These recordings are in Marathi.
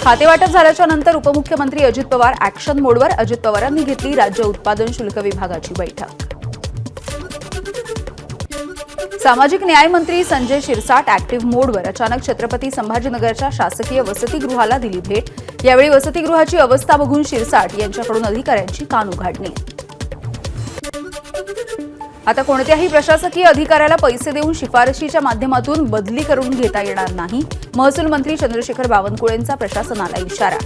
खातेवाटप झाल्याच्या नंतर उपमुख्यमंत्री अजित पवार ॲक्शन मोडवर. अजित पवारांनी घेतली राज्य उत्पादन शुल्क विभागाची बैठक. सामाजिक न्याय मंत्री संजय शिरसाट ॲक्टिव्ह मोडवर. अचानक छत्रपती संभाजीनगरच्या शासकीय वसतिगृहाला दिली भेट. यावेळी वसतिगृहाची अवस्था बघून शिरसाट यांच्याकडून अधिकाऱ्यांची कान उघाडणी. आता कोणत्याही प्रशासकीय अधिकाऱ्याला पैसे देऊन शिफारशीच्या माध्यमातून बदली करून घेता येणार नाही. महसूल मंत्री चंद्रशेखर बावनकुळेंचा प्रशासनाला इशारा.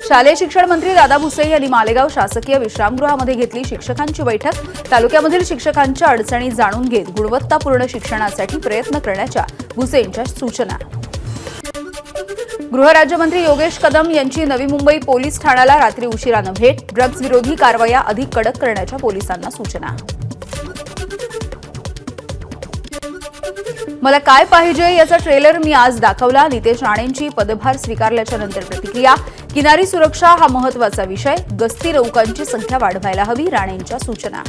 शालेय शिक्षण मंत्री दादा भुसे यांनी मालेगाव शासकीय विश्रामगृहामध्ये घेतली शिक्षकांची बैठक. तालुक्यामधील शिक्षकांच्या अडचणी जाणून घेत गुणवत्तापूर्ण शिक्षणासाठी प्रयत्न करण्याच्या भुसेंच्या सूचना. गृहराज्यमंत्री योगेश कदम यांची नवी मुंबई पोलीस ठाण्याला रात्री उशिरानं भेट. ड्रग्ज विरोधी कारवाया अधिक कडक करण्याच्या पोलिसांना सूचना. मला काय पाहिजे याचा ट्रेलर मी आज दाखवला. नितेश राणेंची पदभार स्वीकारल्याच्या नंतर प्रतिक्रिया. किनारी सुरक्षा हा महत्त्वाचा विषय. गस्ती नौकांची संख्या वाढवायला हवी. राणेंच्या सूचना.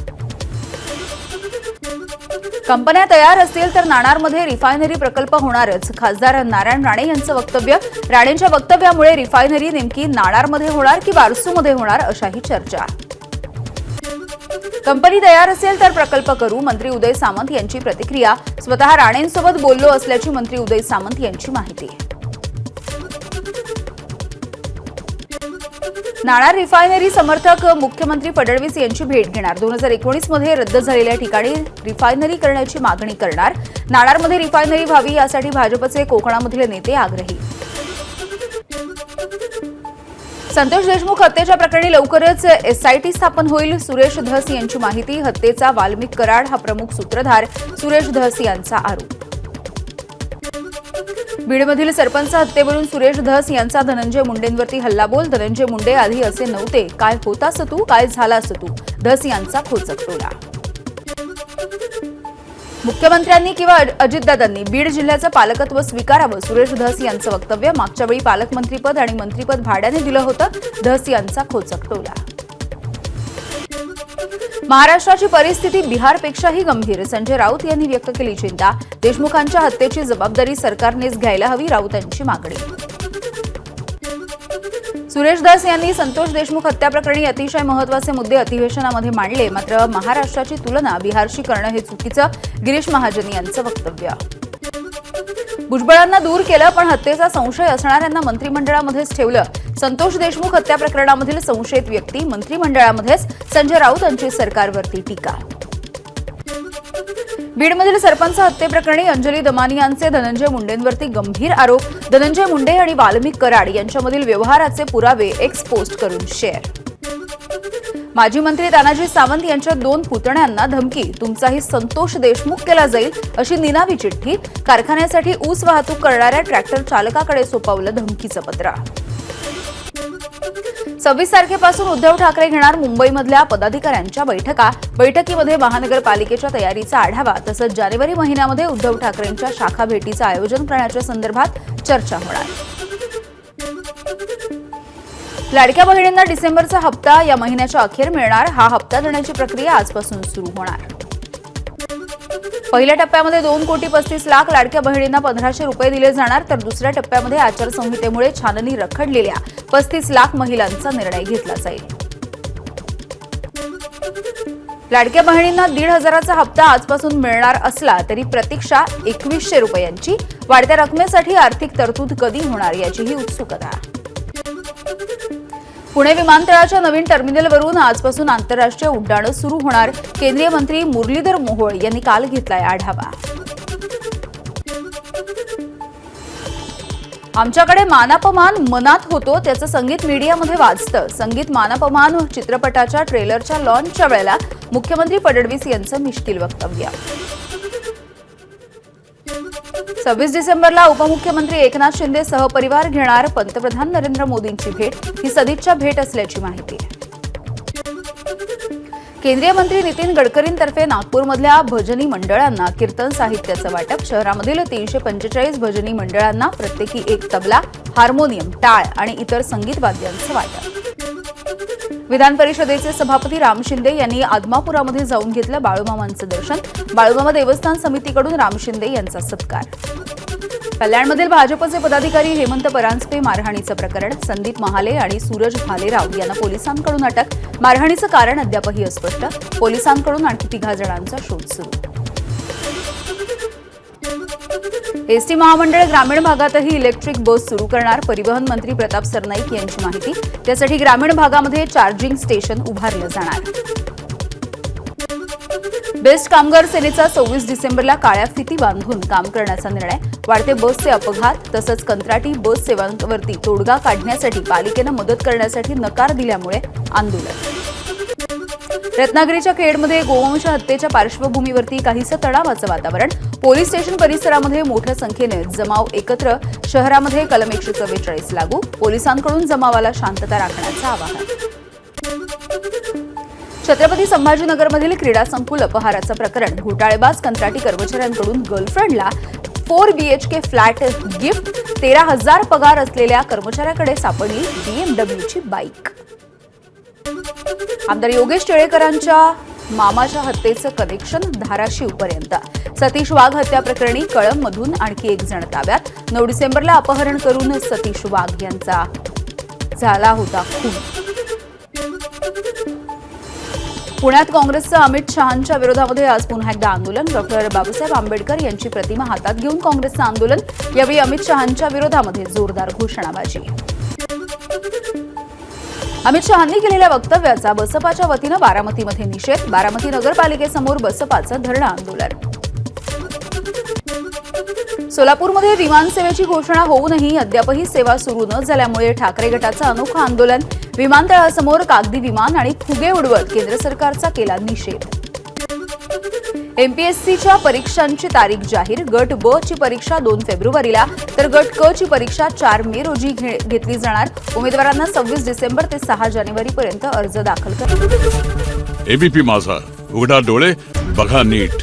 कंपन्या तयार असतील तर नाणारमध्ये रिफायनरी प्रकल्प होणारच. खासदार नारायण राणे यांचं वक्तव्य. राणेंच्या वक्तव्यामुळे रिफायनरी नेमकी नाणारमध्ये होणार की बारसूमध्ये होणार अशाही चर्चा. कंपनी तयार असेल तर प्रकल्प करू. मंत्री उदय सामंत यांची प्रतिक्रिया. स्वतः राणेंसोबत बोललो असल्याची मंत्री उदय सामंत यांची माहिती. नाणार रिफायनरी समर्थक मुख्यमंत्री फडणवीस यांची भेट घेणार. 2019 मध्ये रद्द झालेल्या ठिकाणी रिफायनरी करण्याची मागणी करणार. नाणारमध्ये रिफायनरी व्हावी यासाठी भाजपचे कोकणामधील नेते आग्रही. संतोष देशमुख हत्येच्या प्रकरणी लवकरच एसआयटी स्थापन होईल. सुरेश धस यांची माहिती. हत्येचा वाल्मिक कराड हा प्रमुख सूत्रधार. सुरेश धस यांचा आरोप. बीडमधील सरपंच हत्येवरून सुरेश धस यांचा धनंजय मुंडेंवरती हल्लाबोल. धनंजय मुंडे आधी असे नव्हते. काय होतास तू, काय झालास तू. धस यांचा खोचक टोला. मुख्यमंत्र्यांनी किंवा अजितदादांनी बीड जिल्ह्याचं पालकत्व स्वीकारावं. सुरेश धस यांचं वक्तव्य. मागच्या वेळी पालकमंत्रीपद आणि मंत्रीपद भाड्याने दिलं होतं. धस यांचा खोचक टोला. महाराष्ट्राची परिस्थिती बिहारपेक्षाही गंभीर. संजय राऊत यांनी व्यक्त केली चिंता. देशमुखांच्या हत्येची जबाबदारी सरकारनेच घ्यायला हवी. राऊतांची मागणी. सुरेश धस यांनी संतोष देशमुख हत्या प्रकरणी अतिशय महत्त्वाचे मुद्दे अधिवेशनामध्ये मांडले. मात्र महाराष्ट्राची तुलना बिहारशी करणं हे चुकीचं. गिरीश महाजन यांचं वक्तव्य. भुजबळांना दूर केलं पण हत्येचा संशय असणाऱ्यांना मंत्रिमंडळामध्येच ठेवलं. संतोष देशमुख हत्या प्रकरणामधील संशयित व्यक्ती मंत्रिमंडळामध्येच. संजय राऊत यांची सरकारवरती टीका. बीडमधील सरपंच हत्येप्रकरणी अंजली दमानियांचे धनंजय मुंडेंवरती गंभीर आरोप. धनंजय मुंडे आणि वाल्मिक कराड यांच्यामधील व्यवहाराचे पुरावे एक्स पोस्ट करून शेअर. माजी मंत्री तानाजी सावंत यांच्या 2 पुतण्यांना धमकी. तुमचाही संतोष देशमुख केला जाईल अशी निनावी चिठ्ठी. कारखान्यासाठी ऊस वाहतूक करणाऱ्या ट्रॅक्टर चालकाकडे सोपवलं धमकीचं पत्र. 26 तारखेपासून उद्धव ठाकरे घेणार मुंबईमधल्या पदाधिकाऱ्यांच्या बैठका. बैठकीमध्ये महानगरपालिकेच्या तयारीचा आढावा तसंच जानेवारी महिन्यामध्ये उद्धव ठाकरेंच्या शाखा भेटीचं आयोजन करण्याच्या संदर्भात चर्चा होणार. लाडक्या बहिणींना डिसेंबरचा हप्ता या महिन्याच्या अखेर मिळणार. हा हप्ता देण्याची प्रक्रिया आजपासून सुरू होणार. पहिल्या टप्प्यामध्ये 2,35,00,000 लाडक्या बहिणींना 1,500 रुपये दिले जाणार. तर दुसऱ्या टप्प्यामध्ये आचारसंहितेमुळे छाननी रखडलेल्या 35,00,000 महिलांचा निर्णय घेतला जाईल. लाडक्या बहिणींना 1,500चा हप्ता आजपासून मिळणार असला तरी प्रतीक्षा 2,100 रुपयांची. वाढत्या रकमेसाठी आर्थिक तरतूद कधी होणार याचीही उत्सुकता. पुणे विमानतळाच्या नवीन टर्मिनलवरून आजपासून आंतरराष्ट्रीय उड्डाणं सुरू होणार. केंद्रीय मंत्री मुरलीधर मोहोळ यांनी काल घेतलाय आढावा. आमच्याकडे मानापमान मनात होतो त्याचं संगीत मीडियामध्ये वाजतं. संगीत मानापमान चित्रपटाच्या ट्रेलरच्या लॉन्चच्या वेळेला मुख्यमंत्री फडणवीस यांचं मिश्किल वक्तव्य. 26 डिसेंबरला उपमुख्यमंत्री एकनाथ शिंदे सहपरिवार घेणार पंतप्रधान नरेंद्र मोदींची भेट. ही सदिच्छा भेट असल्याची माहिती. केंद्रीय मंत्री नितीन गडकरींतर्फे नागपूरमधल्या भजनी मंडळांना कीर्तन साहित्याचं वाटप. शहरामधील 345 भजनी मंडळांना प्रत्येकी 1 तबला, हार्मोनियम, टाळ आणि इतर संगीत वाद्यांचं वाटप. विधान परिषदेचे सभापती राम शिंदे यांनी आदमापुरामध्ये जाऊन घेतलं बाळूमामांचं दर्शन. बाळूमामा देवस्थान समितीकडून राम शिंदे यांचा सत्कार. कल्याणमधील भाजपचे पदाधिकारी हेमंत परांजपे मारहाणीचं प्रकरण, संदीप महाले आणि सूरज भालेराव यांना पोलिसांकडून अटक. मारहाणीचं कारण अद्यापही अस्पष्ट. पोलिसांकडून आणखी 3 जणांचा शोध सुरू. एसटी महामंडळ ग्रामीण भागातही इलेक्ट्रिक बस सुरू करणार. परिवहन मंत्री प्रताप सरनाईक यांची माहिती. त्यासाठी ग्रामीण भागामध्ये चार्जिंग स्टेशन उभारलं जाणार. बेस्ट कामगार सेनेचा 26 डिसेंबरला काळ्या फिती बांधून काम करण्याचा निर्णय. वाढते बसचे अपघात तसंच कंत्राटी बस सेवांवरती तोडगा काढण्यासाठी पालिकेनं मदत करण्यासाठी नकार दिल्यामुळे आंदोलन. रत्नागिरीच्या खेडमध्ये गोवंश हत्येच्या पार्श्वभूमीवरती काहीसं तणावाचं वातावरण. पोलीस स्टेशन परिसरामध्ये मोठ्या संख्येने जमाव एकत्र. शहरामध्ये कलम 144 लागू. पोलिसांकडून जमावाला शांतता राखण्याचं आवाहन. छत्रपती संभाजीनगरमधील क्रीडा संकुल अपहाराचं प्रकरण. घोटाळेबाज कंत्राटी कर्मचाऱ्यांकडून गर्लफ्रेंडला 4 BHK फ्लॅट गिफ्ट. 13,000 पगार असलेल्या कर्मचाऱ्याकडे सापडली BMWची बाईक. आमदार योगेश टिळेकरांच्या मामाच्या हत्येचं कनेक्शन धाराशिवपर्यंत. सतीश वाघ हत्या प्रकरणी कळंबमधून आणखी 1 जण ताब्यात. 9 डिसेंबरला अपहरण करून सतीश वाघ यांचा झाला होता खून. पुण्यात काँग्रेसचं अमित शहांच्या विरोधामध्ये आज पुन्हा एकदा आंदोलन. डॉक्टर बाबासाहेब आंबेडकर यांची प्रतिमा हातात घेऊन काँग्रेसचं आंदोलन. यावेळी अमित शहांच्या विरोधामध्ये जोरदार घोषणाबाजी. अमित शहांनी केलेल्या वक्तव्याचा बसपाच्या वतीनं बारामतीमध्ये निषेध. बारामती नगरपालिकेसमोर बसपाचं धरणं आंदोलन. सोलापूरमध्ये विमानसेवेची घोषणा होऊनही अद्यापही सेवा सुरू न झाल्यामुळे ठाकरे गटाचं अनोखं आंदोलन. विमानतळासमोर कागदी विमान आणि फुगे उडवत केंद्र सरकारचा केला निषेध. MPSCच्या परीक्षांची तारीख जाहीर. गट ब ची परीक्षा 2 फेब्रुवारीला तर गट क ची परीक्षा 4 मे रोजी घेतली जाणार. उमेदवारांना 26 डिसेंबर ते 6 जानेवारीपर्यंत अर्ज दाखल करायचे. ABP माझा, उघडा डोळे बघा नीट.